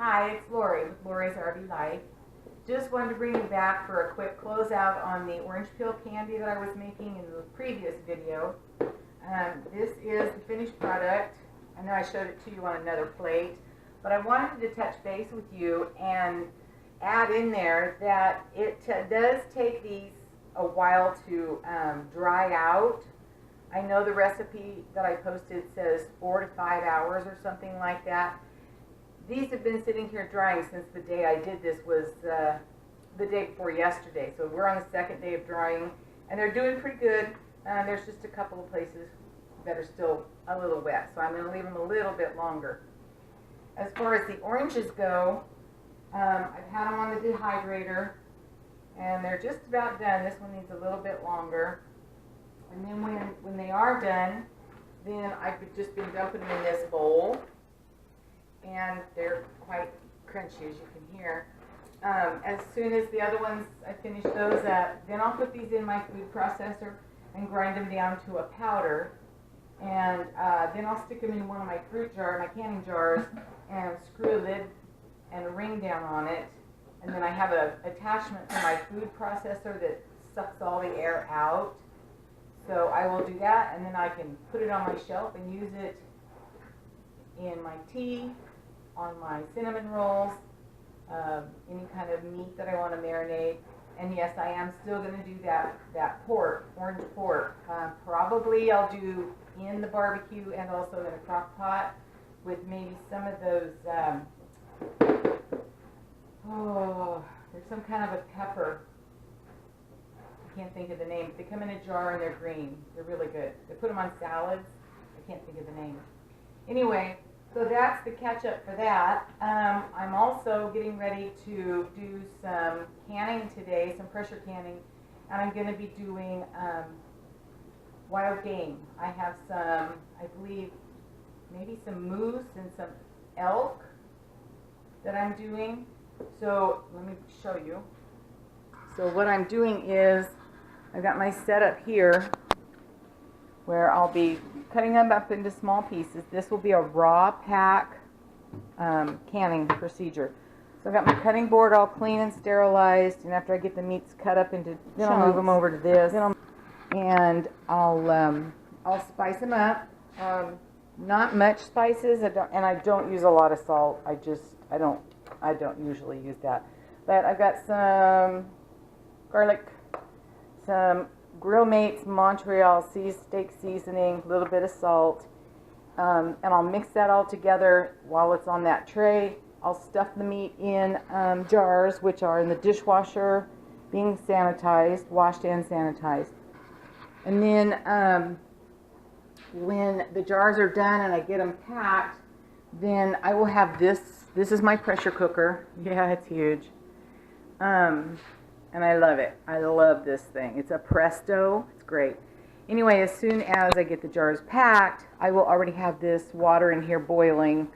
Hi, it's Lori with Lori's RV Life. Just wanted to bring you back for a quick closeout on the orange peel candy that I was making in the previous video. This is the finished product. I know I showed it to you on another plate, but I wanted to touch base with you and add in there that it does take these a while to dry out. I know the recipe that I posted says 4 to 5 hours or something like that. These have been sitting here drying since the day I did this was the day before yesterday. So we're on the second day of drying, and they're doing pretty good. There's just a couple of places that are still a little wet, so I'm going to leave them a little bit longer. As far as the oranges go, I've had them on the dehydrator, and they're just about done. This one needs a little bit longer. And then when they are done, then I've just been dumping them in this bowl. And they're quite crunchy, as you can hear. As soon as the other ones, I finish those up, then I'll put these in my food processor and grind them down to a powder. And then I'll stick them in one of my my canning jars, and screw a lid and a ring down on it. And then I have an attachment to my food processor that sucks all the air out. So I will do that, and then I can put it on my shelf and use it in my tea, on my cinnamon rolls, any kind of meat that I want to marinate. And yes, I am still going to do that pork, orange pork. Probably I'll do in the barbecue and also in a crock pot with maybe some of those, there's some kind of a pepper. I can't think of the name. They come in a jar and they're green. They're really good. They put them on salads. I can't think of the name. Anyway, so that's the catch-up for that. I'm also getting ready to do some canning today, some pressure canning, and I'm going to be doing wild game. I have some, I believe, maybe some moose and some elk that I'm doing. So let me show you. So what I'm doing is I've got my setup here where I'll be cutting them up into small pieces. This will be a raw pack canning procedure. So I've got my cutting board all clean and sterilized, and after I get the meats cut up into chunks, I'll move them over to this, and I'll spice them up. Not much spices, and I don't use a lot of salt. I don't usually use that. But I've got some garlic, some Grill Mates Montreal steak seasoning, a little bit of salt, and I'll mix that all together while it's on that tray. I'll stuff the meat in jars, which are in the dishwasher, being sanitized, washed and sanitized. And then when the jars are done and I get them packed, then I will have this. This is my pressure cooker. Yeah, it's huge. And I love it. I love this thing. It's a Presto. It's great. Anyway, as soon as I get the jars packed, I will already have this water in here boiling.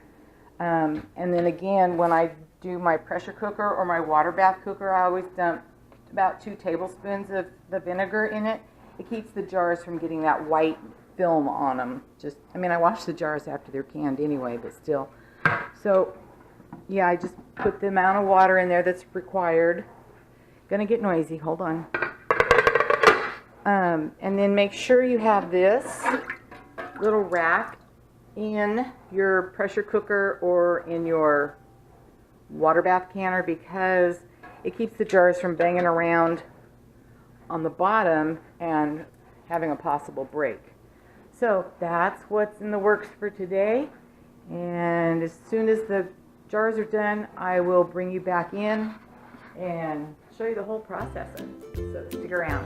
And then again, when I do my pressure cooker or my water bath cooker, I always dump about 2 tablespoons of the vinegar in it. It keeps the jars from getting that white film on them. I mean, I wash the jars after they're canned anyway, but still. So, yeah, I just put the amount of water in there that's required. Gonna get noisy, hold on. And then make sure you have this little rack in your pressure cooker or in your water bath canner, because it keeps the jars from banging around on the bottom and having a possible break. So that's what's in the works for today, and as soon as the jars are done, I will bring you back in and show you the whole process. So stick around.